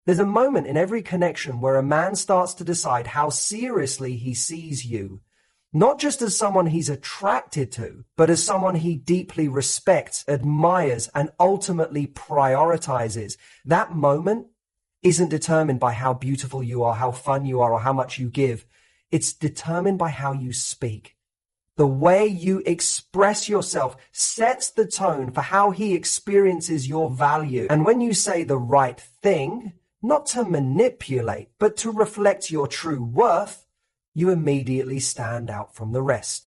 There's a moment in every connection where a man starts to decide how seriously he sees you, not just as someone he's attracted to, but as someone he deeply respects, admires, and ultimately prioritizes. That moment isn't determined by how beautiful you are, how fun you are, or how much you give. It's determined by how you speak. The way you express yourself sets the tone for how he experiences your value. And when you say the right thing, not to manipulate, but to reflect your true worth, you immediately stand out from the rest.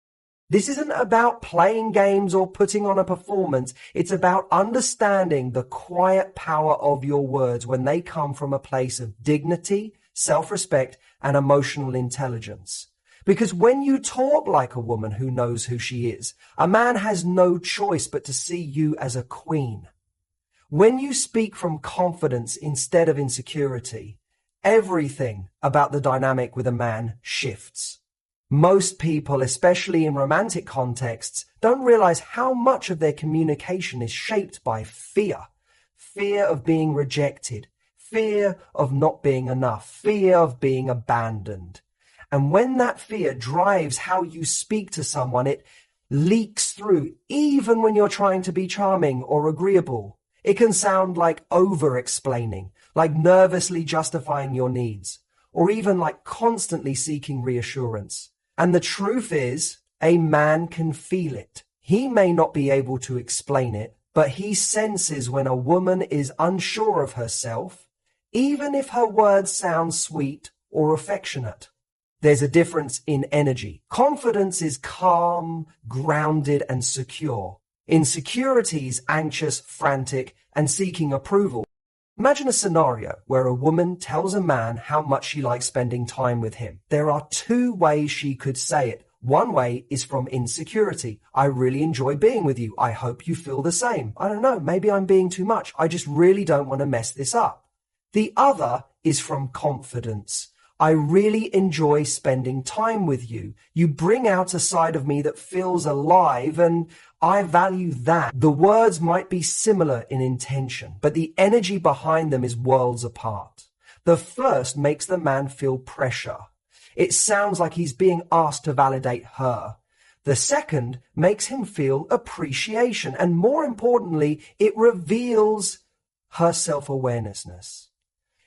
This isn't about playing games or putting on a performance. It's about understanding the quiet power of your words when they come from a place of dignity, self-respect, and emotional intelligence. Because when you talk like a woman who knows who she is, a man has no choice but to see you as a queen. When you speak from confidence instead of insecurity, everything about the dynamic with a man shifts. Most people, especially in romantic contexts, don't realize how much of their communication is shaped by fear. Fear of being rejected, fear of not being enough, fear of being abandoned. And when that fear drives how you speak to someone, it leaks through, even when you're trying to be charming or agreeable. It can sound like over-explaining, like nervously justifying your needs, or even like constantly seeking reassurance. And the truth is, a man can feel it. He may not be able to explain it, but he senses when a woman is unsure of herself, even if her words sound sweet or affectionate. There's a difference in energy. Confidence is calm, grounded, and secure. Insecurity is anxious, frantic, and seeking approval. Imagine a scenario where a woman tells a man how much she likes spending time with him. There are two ways she could say it. One way is from insecurity. I really enjoy being with you. I hope you feel the same. I don't know, maybe I'm being too much. I just really don't want to mess this up. The other is from confidence. I really enjoy spending time with you. You bring out a side of me that feels alive, and I value that. The words might be similar in intention, but the energy behind them is worlds apart. The first makes the man feel pressure. It sounds like he's being asked to validate her. The second makes him feel appreciation, and more importantly, it reveals her self-awareness.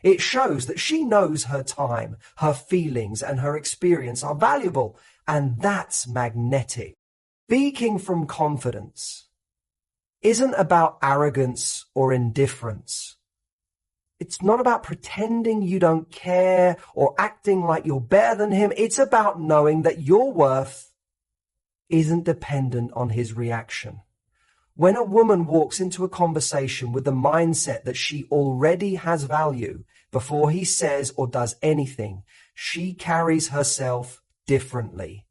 It shows that she knows her time, her feelings, and her experience are valuable, and that's magnetic. Speaking from confidence isn't about arrogance or indifference. It's not about pretending you don't care or acting like you're better than him. It's about knowing that your worth isn't dependent on his reaction. When a woman walks into a conversation with the mindset that she already has value before he says or does anything, she carries herself differently.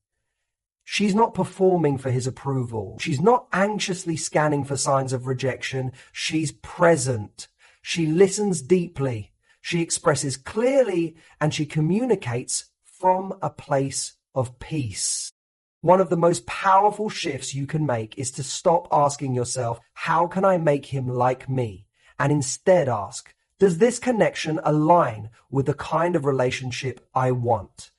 She's not performing for his approval. She's not anxiously scanning for signs of rejection. She's present. She listens deeply. She expresses clearly, and she communicates from a place of peace. One of the most powerful shifts you can make is to stop asking yourself, how can I make him like me? And instead ask, does this connection align with the kind of relationship I want?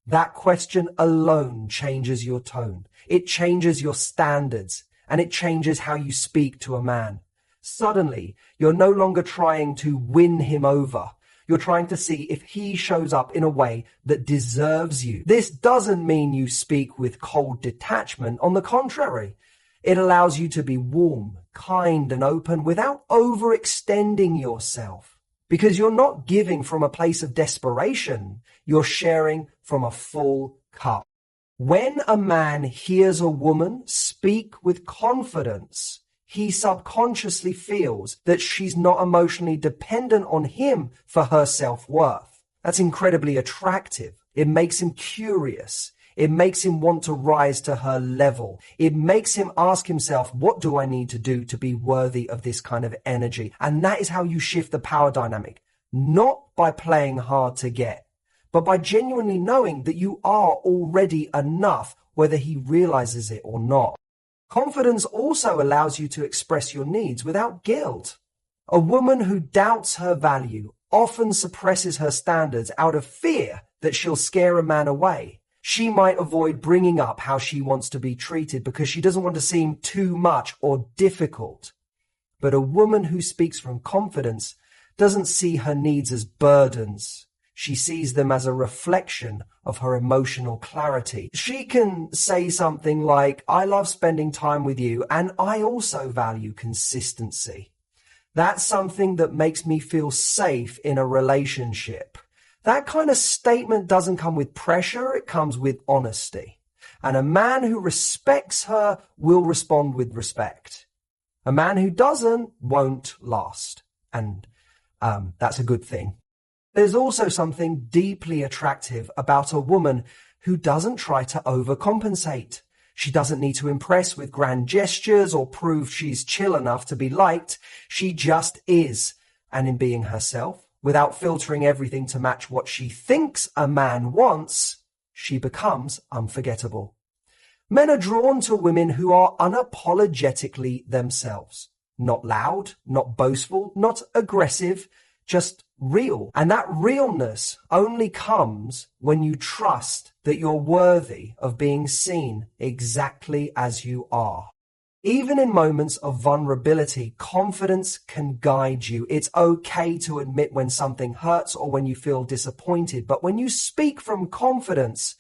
That question alone changes your tone. It changes your standards, and it changes how you speak to a man. Suddenly, you're no longer trying to win him over. You're trying to see if he shows up in a way that deserves you. This doesn't mean you speak with cold detachment. On the contrary, it allows you to be warm, kind, and open without overextending yourself. Because you're not giving from a place of desperation. You're sharing from a full cup. When a man hears a woman speak with confidence, he subconsciously feels that she's not emotionally dependent on him for her self-worth. That's incredibly attractive. It makes him curious. It makes him want to rise to her level. It makes him ask himself, what do I need to do to be worthy of this kind of energy? And that is how you shift the power dynamic, not by playing hard to get, but by genuinely knowing that you are already enough, whether he realizes it or not. Confidence also allows you to express your needs without guilt. A woman who doubts her value often suppresses her standards out of fear that she'll scare a man away. She might avoid bringing up how she wants to be treated because she doesn't want to seem too much or difficult. But a woman who speaks from confidence doesn't see her needs as burdens. She sees them as a reflection of her emotional clarity. She can say something like, "I love spending time with you, and I also value consistency. That's something that makes me feel safe in a relationship." That kind of statement doesn't come with pressure, it comes with honesty. And a man who respects her will respond with respect. A man who doesn't won't last. And that's a good thing. There's also something deeply attractive about a woman who doesn't try to overcompensate. She doesn't need to impress with grand gestures or prove she's chill enough to be liked. She just is. And in being herself, without filtering everything to match what she thinks a man wants, she becomes unforgettable. Men are drawn to women who are unapologetically themselves. Not loud, not boastful, not aggressive, just real. And that realness only comes when you trust that you're worthy of being seen exactly as you are. Even in moments of vulnerability, confidence can guide you. It's okay to admit when something hurts or when you feel disappointed. But when you speak from confidence,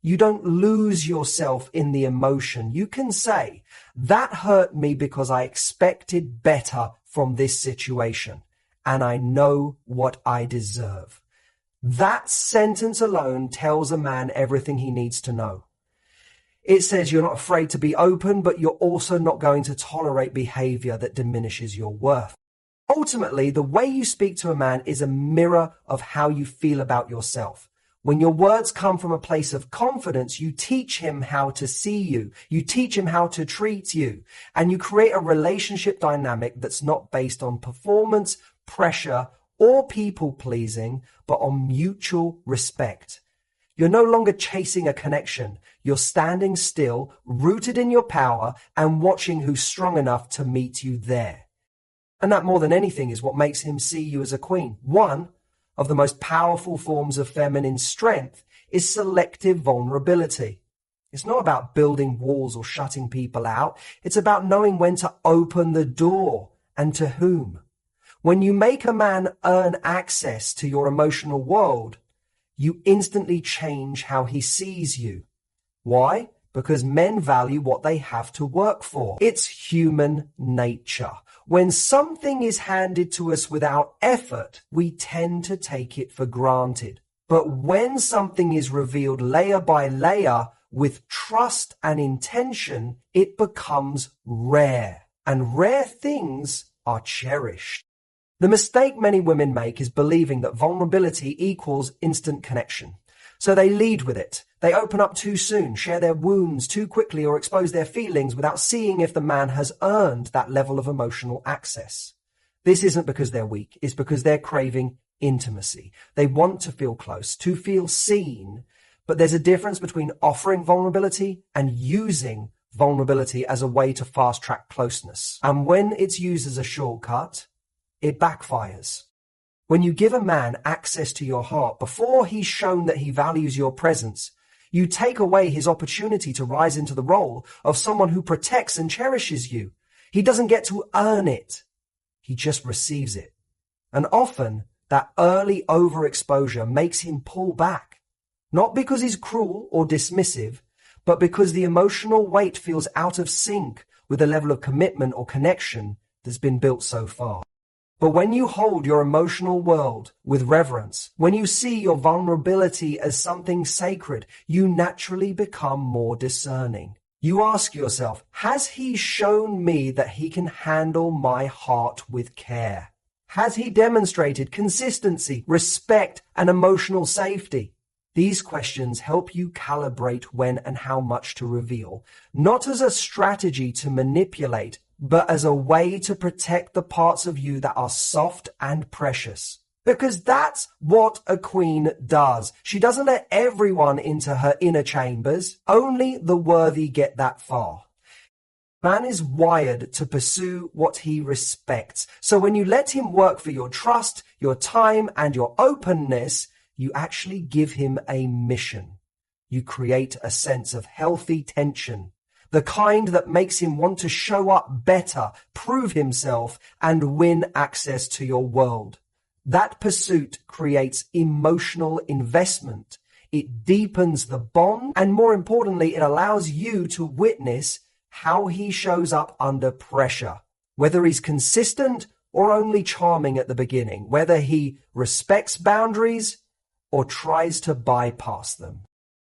you don't lose yourself in the emotion. You can say, "That hurt me because I expected better from this situation, and I know what I deserve." That sentence alone tells a man everything he needs to know. It says you're not afraid to be open, but you're also not going to tolerate behavior that diminishes your worth. Ultimately, the way you speak to a man is a mirror of how you feel about yourself. When your words come from a place of confidence, you teach him how to see you. You teach him how to treat you. And you create a relationship dynamic that's not based on performance, pressure, or people-pleasing, but on mutual respect. You're no longer chasing a connection. You're standing still, rooted in your power, and watching who's strong enough to meet you there. And that, more than anything, is what makes him see you as a queen. One of the most powerful forms of feminine strength is selective vulnerability. It's not about building walls or shutting people out. It's about knowing when to open the door and to whom. When you make a man earn access to your emotional world, you instantly change how he sees you. Why? Because men value what they have to work for. It's human nature. When something is handed to us without effort, we tend to take it for granted. But when something is revealed layer by layer with trust and intention, it becomes rare. And rare things are cherished. The mistake many women make is believing that vulnerability equals instant connection. So they lead with it. They open up too soon, share their wounds too quickly, or expose their feelings without seeing if the man has earned that level of emotional access. This isn't because they're weak. It's because they're craving intimacy. They want to feel close, to feel seen. But there's a difference between offering vulnerability and using vulnerability as a way to fast-track closeness. And when it's used as a shortcut, it backfires. When you give a man access to your heart before he's shown that he values your presence, you take away his opportunity to rise into the role of someone who protects and cherishes you. He doesn't get to earn it. He just receives it. And often, that early overexposure makes him pull back. Not because he's cruel or dismissive, but because the emotional weight feels out of sync with the level of commitment or connection that's been built so far. But when you hold your emotional world with reverence, when you see your vulnerability as something sacred, you naturally become more discerning. You ask yourself, has he shown me that he can handle my heart with care? Has he demonstrated consistency, respect, and emotional safety? These questions help you calibrate when and how much to reveal, not as a strategy to manipulate, but as a way to protect the parts of you that are soft and precious. Because that's what a queen does. She doesn't let everyone into her inner chambers. Only the worthy get that far. Man is wired to pursue what he respects. So when you let him work for your trust, your time, and your openness, you actually give him a mission. You create a sense of healthy tension, the kind that makes him want to show up better, prove himself, and win access to your world. That pursuit creates emotional investment. It deepens the bond, and more importantly, it allows you to witness how he shows up under pressure, whether he's consistent or only charming at the beginning, whether he respects boundaries or tries to bypass them.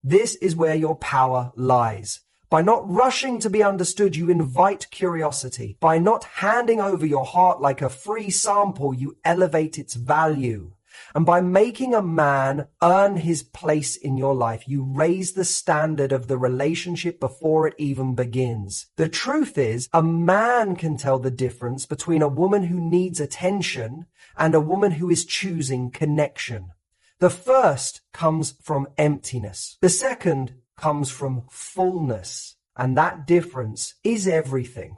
This is where your power lies. By not rushing to be understood, you invite curiosity. By not handing over your heart like a free sample, you elevate its value. And by making a man earn his place in your life, you raise the standard of the relationship before it even begins. The truth is, a man can tell the difference between a woman who needs attention and a woman who is choosing connection. The first comes from emptiness. The second comes from fullness. And that difference is everything.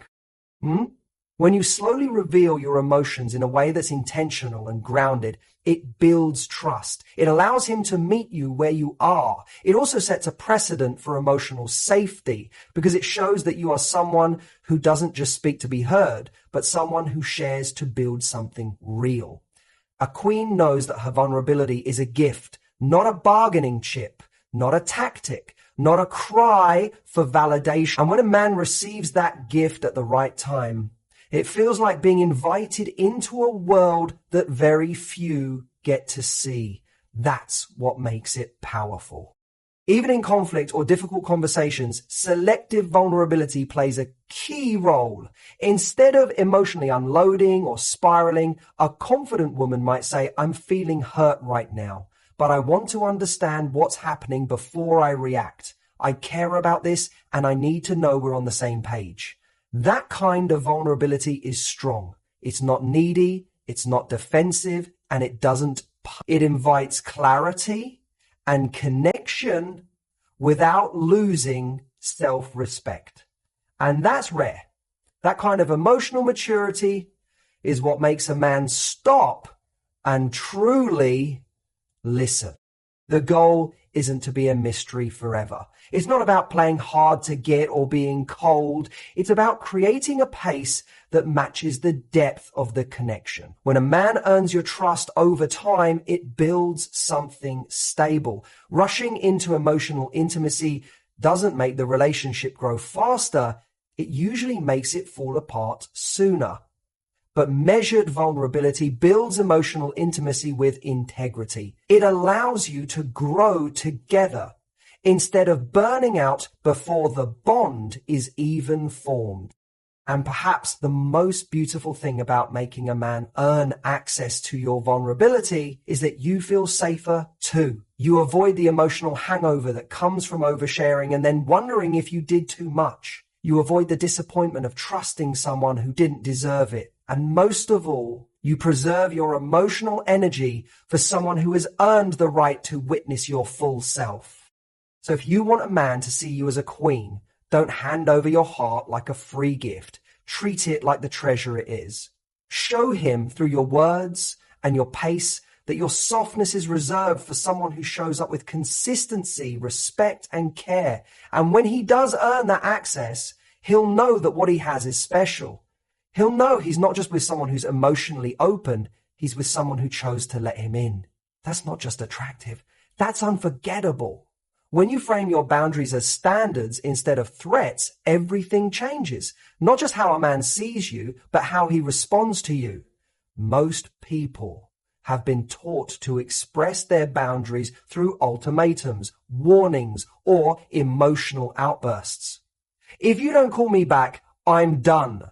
When you slowly reveal your emotions in a way that's intentional and grounded, it builds trust. It allows him to meet you where you are. It also sets a precedent for emotional safety because it shows that you are someone who doesn't just speak to be heard, but someone who shares to build something real. A queen knows that her vulnerability is a gift, not a bargaining chip, not a tactic, not a cry for validation. And when a man receives that gift at the right time, it feels like being invited into a world that very few get to see. That's what makes it powerful. Even in conflict or difficult conversations, selective vulnerability plays a key role. Instead of emotionally unloading or spiraling, a confident woman might say, "I'm feeling hurt right now, but I want to understand what's happening before I react. I care about this and I need to know we're on the same page." That kind of vulnerability is strong. It's not needy, it's not defensive, and it invites clarity and connection without losing self-respect. And that's rare. That kind of emotional maturity is what makes a man stop and truly listen. The goal isn't to be a mystery forever. It's not about playing hard to get or being cold. It's about creating a pace that matches the depth of the connection. When a man earns your trust over time, it builds something stable. Rushing into emotional intimacy doesn't make the relationship grow faster. It usually makes it fall apart sooner. But measured vulnerability builds emotional intimacy with integrity. It allows you to grow together instead of burning out before the bond is even formed. And perhaps the most beautiful thing about making a man earn access to your vulnerability is that you feel safer too. You avoid the emotional hangover that comes from oversharing and then wondering if you did too much. You avoid the disappointment of trusting someone who didn't deserve it. And most of all, you preserve your emotional energy for someone who has earned the right to witness your full self. So if you want a man to see you as a queen, don't hand over your heart like a free gift. Treat it like the treasure it is. Show him through your words and your pace that your softness is reserved for someone who shows up with consistency, respect, and care. And when he does earn that access, he'll know that what he has is special. He'll know he's not just with someone who's emotionally open, he's with someone who chose to let him in. That's not just attractive, that's unforgettable. When you frame your boundaries as standards instead of threats, everything changes. Not just how a man sees you, but how he responds to you. Most people have been taught to express their boundaries through ultimatums, warnings, or emotional outbursts. If you don't call me back, I'm done.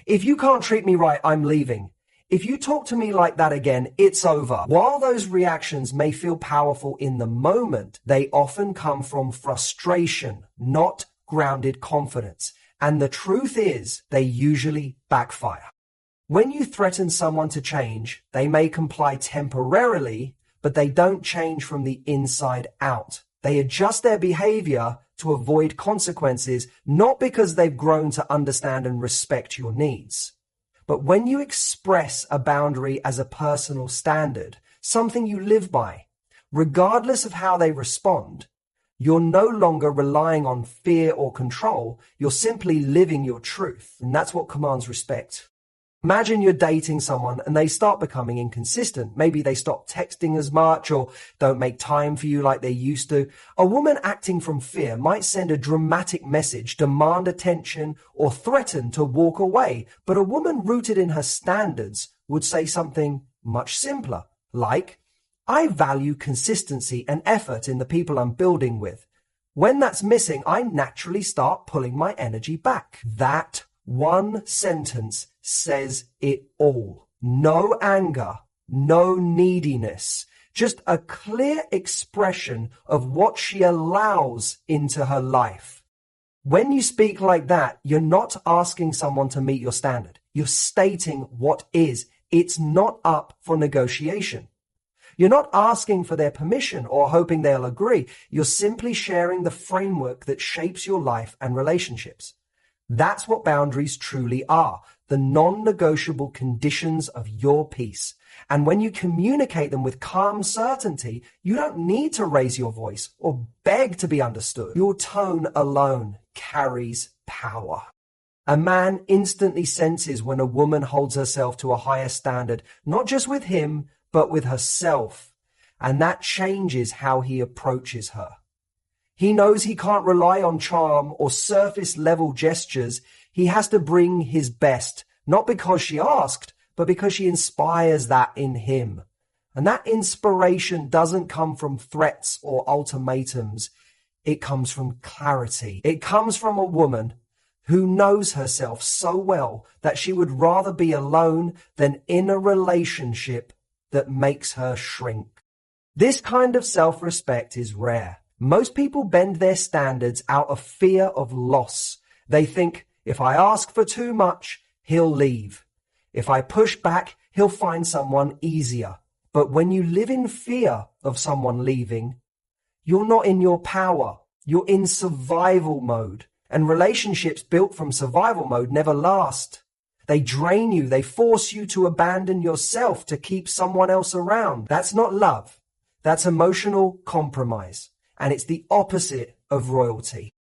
If you can't treat me right, I'm leaving. If you talk to me like that again, it's over. While those reactions may feel powerful in the moment, they often come from frustration, not grounded confidence. And the truth is, they usually backfire. When you threaten someone to change, they may comply temporarily, but they don't change from the inside out. They adjust their behavior to avoid consequences, not because they've grown to understand and respect your needs. But when you express a boundary as a personal standard, something you live by, regardless of how they respond, you're no longer relying on fear or control. You're simply living your truth. And that's what commands respect. Imagine you're dating someone and they start becoming inconsistent. Maybe they stop texting as much or don't make time for you like they used to. A woman acting from fear might send a dramatic message, demand attention, or threaten to walk away. But a woman rooted in her standards would say something much simpler, like, I value consistency and effort in the people I'm building with. When that's missing, I naturally start pulling my energy back. That one sentence says it all. No anger, no neediness, just a clear expression of what she allows into her life. When you speak like that, you're not asking someone to meet your standard. You're stating what is. It's not up for negotiation. You're not asking for their permission or hoping they'll agree. You're simply sharing the framework that shapes your life and relationships. That's what boundaries truly are, the non-negotiable conditions of your peace. And when you communicate them with calm certainty, you don't need to raise your voice or beg to be understood. Your tone alone carries power. A man instantly senses when a woman holds herself to a higher standard, not just with him, but with herself. And that changes how he approaches her. He knows he can't rely on charm or surface level gestures. He has to bring his best, not because she asked, but because she inspires that in him. And that inspiration doesn't come from threats or ultimatums. It comes from clarity. It comes from a woman who knows herself so well that she would rather be alone than in a relationship that makes her shrink. This kind of self-respect is rare. Most people bend their standards out of fear of loss. They think, if I ask for too much, he'll leave. If I push back, he'll find someone easier. But when you live in fear of someone leaving, you're not in your power. You're in survival mode. And relationships built from survival mode never last. They drain you. They force you to abandon yourself to keep someone else around. That's not love. That's emotional compromise. And it's the opposite of royalty.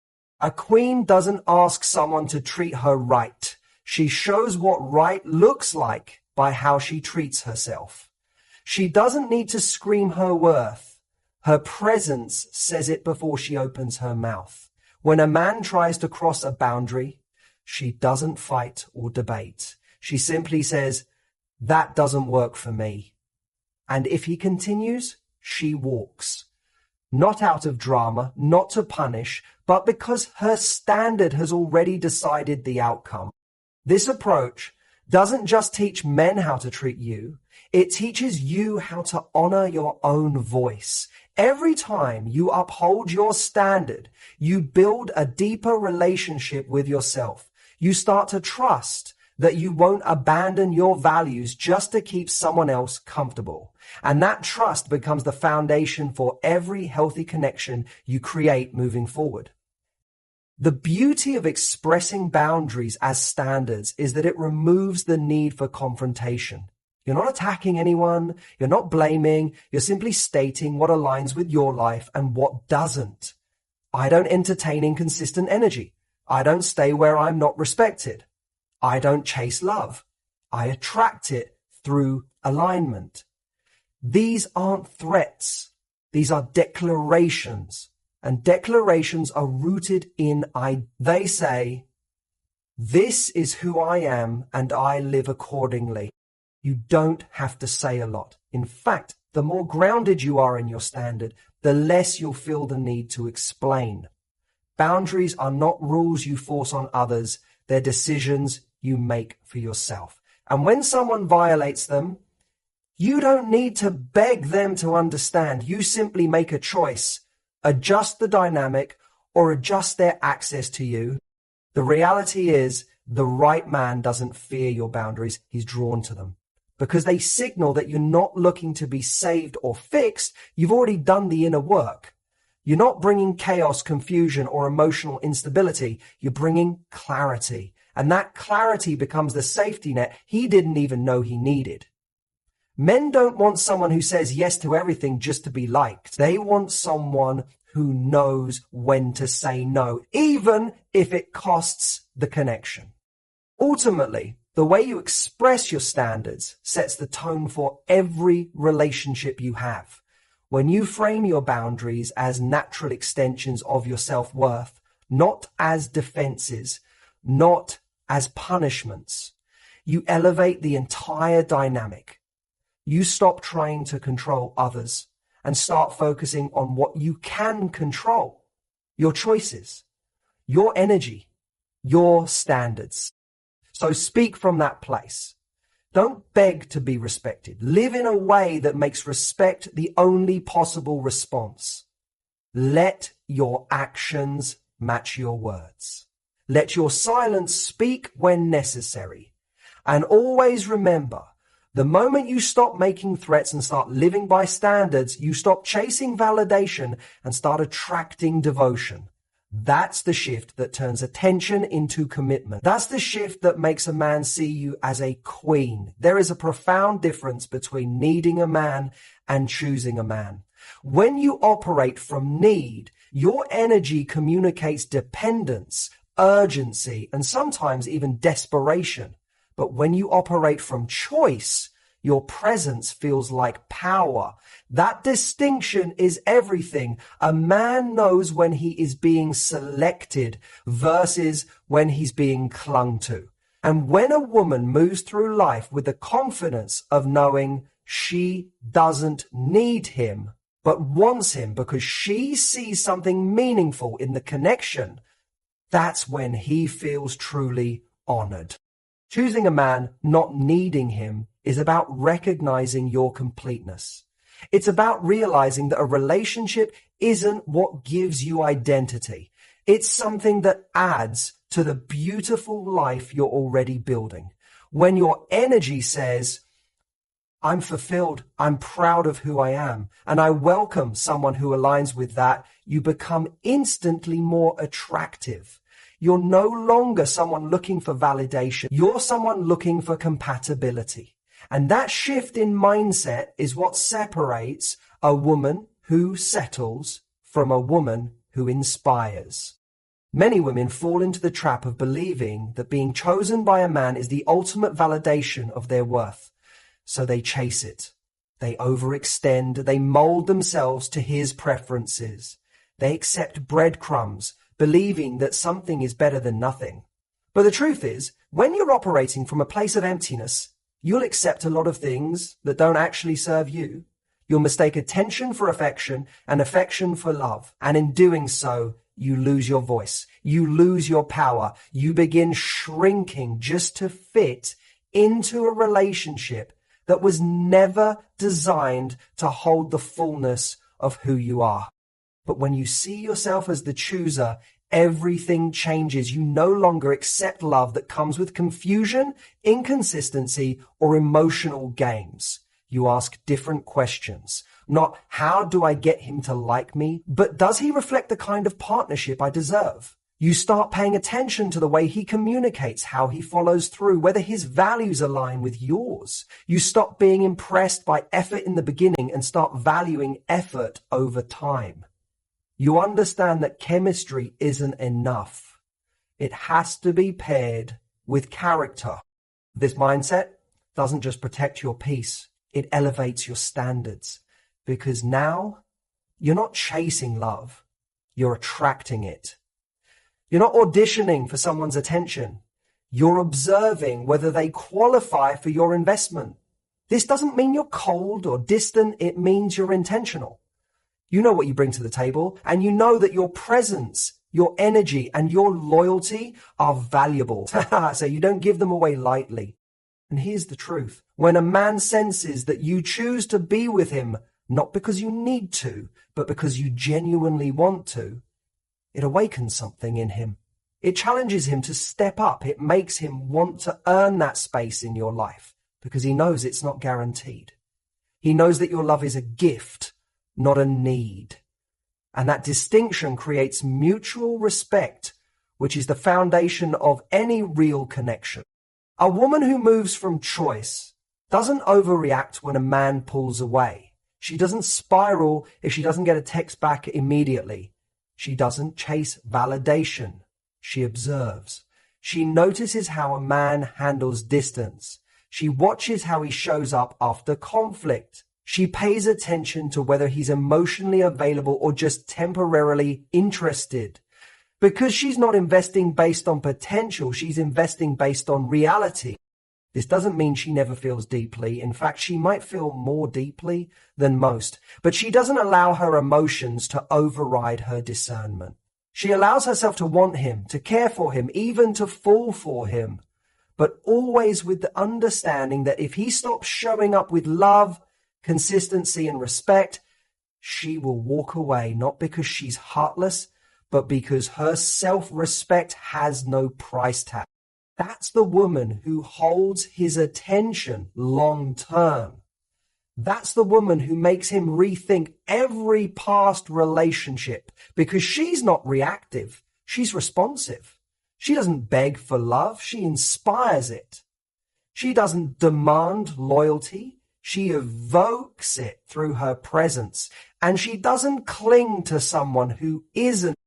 A queen doesn't ask someone to treat her right. She shows what right looks like by how she treats herself. She doesn't need to scream her worth. Her presence says it before she opens her mouth. When a man tries to cross a boundary, she doesn't fight or debate. She simply says, that doesn't work for me. And if he continues, she walks. Not out of drama, not to punish, but because her standard has already decided the outcome. This approach doesn't just teach men how to treat you, it teaches you how to honor your own voice. Every time you uphold your standard, you build a deeper relationship with yourself. You start to trust that you won't abandon your values just to keep someone else comfortable. And that trust becomes the foundation for every healthy connection you create moving forward. The beauty of expressing boundaries as standards is that it removes the need for confrontation. You're not attacking anyone, you're not blaming, you're simply stating what aligns with your life and what doesn't. I don't entertain inconsistent energy. I don't stay where I'm not respected. I don't chase love. I attract it through alignment. These aren't threats. These are declarations. And declarations are rooted in they say, this is who I am and I live accordingly. You don't have to say a lot. In fact, the more grounded you are in your standard, the less you'll feel the need to explain. Boundaries are not rules you force on others. They're decisions you make for yourself. And when someone violates them, you don't need to beg them to understand. You simply make a choice, adjust the dynamic, or adjust their access to you. The reality is, the right man doesn't fear your boundaries. He's drawn to them. Because they signal that you're not looking to be saved or fixed. You've already done the inner work. You're not bringing chaos, confusion, or emotional instability. You're bringing clarity. And that clarity becomes the safety net he didn't even know he needed. Men don't want someone who says yes to everything just to be liked. They want someone who knows when to say no, even if it costs the connection. Ultimately, the way you express your standards sets the tone for every relationship you have. When you frame your boundaries as natural extensions of your self-worth, not as defenses, not as punishments, you elevate the entire dynamic. You stop trying to control others and start focusing on what you can control: your choices, your energy, your standards. So speak from that place. Don't beg to be respected. Live in a way that makes respect the only possible response. Let your actions match your words. Let your silence speak when necessary. And always remember, the moment you stop making threats and start living by standards, you stop chasing validation and start attracting devotion. That's the shift that turns attention into commitment. That's the shift that makes a man see you as a queen. There is a profound difference between needing a man and choosing a man. When you operate from need, your energy communicates dependence, urgency, and sometimes even desperation. But when you operate from choice, your presence feels like power. That distinction is everything. A man knows when he is being selected versus when he's being clung to. And when a woman moves through life with the confidence of knowing she doesn't need him, but wants him because she sees something meaningful in the connection, that's when he feels truly honored. Choosing a man, not needing him, is about recognizing your completeness. It's about realizing that a relationship isn't what gives you identity. It's something that adds to the beautiful life you're already building. When your energy says, I'm fulfilled, I'm proud of who I am, and I welcome someone who aligns with that, you become instantly more attractive. You're no longer someone looking for validation. You're someone looking for compatibility. And that shift in mindset is what separates a woman who settles from a woman who inspires. Many women fall into the trap of believing that being chosen by a man is the ultimate validation of their worth. So they chase it. They overextend. They mold themselves to his preferences. They accept breadcrumbs, believing that something is better than nothing. But the truth is, when you're operating from a place of emptiness, you'll accept a lot of things that don't actually serve you. You'll mistake attention for affection and affection for love. And in doing so, you lose your voice. You lose your power. You begin shrinking just to fit into a relationship that was never designed to hold the fullness of who you are. But when you see yourself as the chooser, everything changes. You no longer accept love that comes with confusion, inconsistency, or emotional games. You ask different questions. Not, how do I get him to like me? But does he reflect the kind of partnership I deserve? You start paying attention to the way he communicates, how he follows through, whether his values align with yours. You stop being impressed by effort in the beginning and start valuing effort over time. You understand that chemistry isn't enough. It has to be paired with character. This mindset doesn't just protect your peace, it elevates your standards. Because now you're not chasing love, you're attracting it. You're not auditioning for someone's attention. You're observing whether they qualify for your investment. This doesn't mean you're cold or distant, it means you're intentional. You know what you bring to the table, and you know that your presence, your energy, and your loyalty are valuable. So you don't give them away lightly. And here's the truth. When a man senses that you choose to be with him, not because you need to, but because you genuinely want to, it awakens something in him. It challenges him to step up. It makes him want to earn that space in your life because he knows it's not guaranteed. He knows that your love is a gift, not a need. And that distinction creates mutual respect, which is the foundation of any real connection. A woman who moves from choice doesn't overreact when a man pulls away. She doesn't spiral if she doesn't get a text back immediately. She doesn't chase validation. She observes. She notices how a man handles distance. She watches how he shows up after conflict. She pays attention to whether he's emotionally available or just temporarily interested. Because she's not investing based on potential, she's investing based on reality. This doesn't mean she never feels deeply. In fact, she might feel more deeply than most, but she doesn't allow her emotions to override her discernment. She allows herself to want him, to care for him, even to fall for him, but always with the understanding that if he stops showing up with love, consistency, and respect, she will walk away, not because she's heartless, but because her self-respect has no price tag. That's the woman who holds his attention long term. That's the woman who makes him rethink every past relationship because she's not reactive. She's responsive. She doesn't beg for love. She inspires it. She doesn't demand loyalty. She evokes it through her presence. And she doesn't cling to someone who isn't.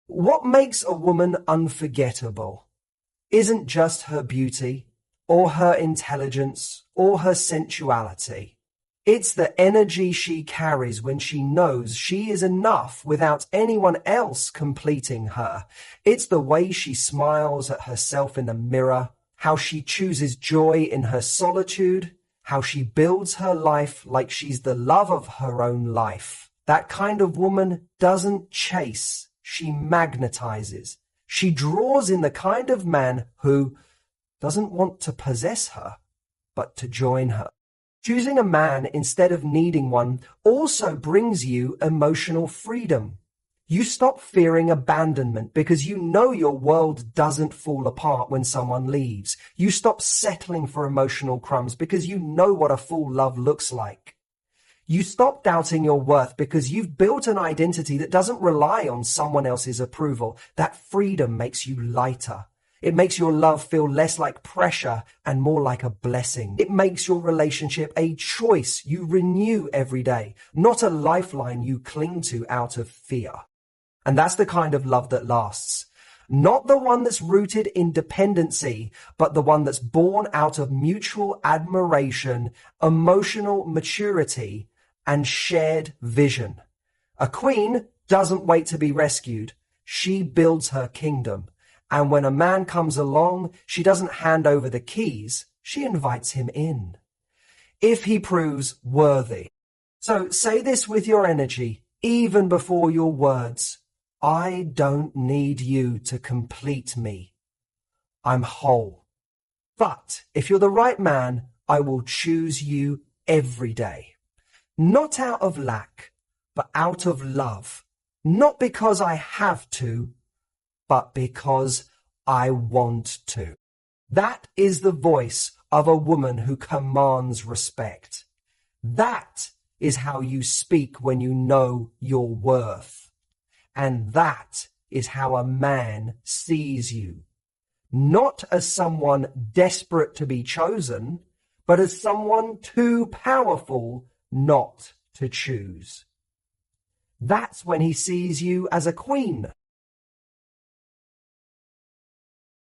What makes a woman unforgettable isn't just her beauty or her intelligence or her sensuality. It's the energy she carries when she knows she is enough without anyone else completing her. It's the way she smiles at herself in the mirror, how she chooses joy in her solitude, how she builds her life like she's the love of her own life. That kind of woman doesn't chase, she magnetizes. She draws in the kind of man who doesn't want to possess her, but to join her. Choosing a man instead of needing one also brings you emotional freedom. You stop fearing abandonment because you know your world doesn't fall apart when someone leaves. You stop settling for emotional crumbs because you know what a full love looks like. You stop doubting your worth because you've built an identity that doesn't rely on someone else's approval. That freedom makes you lighter. It makes your love feel less like pressure and more like a blessing. It makes your relationship a choice you renew every day, not a lifeline you cling to out of fear. And that's the kind of love that lasts. Not the one that's rooted in dependency, but the one that's born out of mutual admiration, emotional maturity, and shared vision. A queen doesn't wait to be rescued. She builds her kingdom. And when a man comes along, she doesn't hand over the keys. She invites him in. If he proves worthy. So say this with your energy, even before your words. I don't need you to complete me. I'm whole. But if you're the right man, I will choose you every day. Not out of lack, but out of love. Not because I have to, but because I want to. That is the voice of a woman who commands respect. That is how you speak when you know your worth. And that is how a man sees you. Not as someone desperate to be chosen, but as someone too powerful not to choose. That's when he sees you as a queen.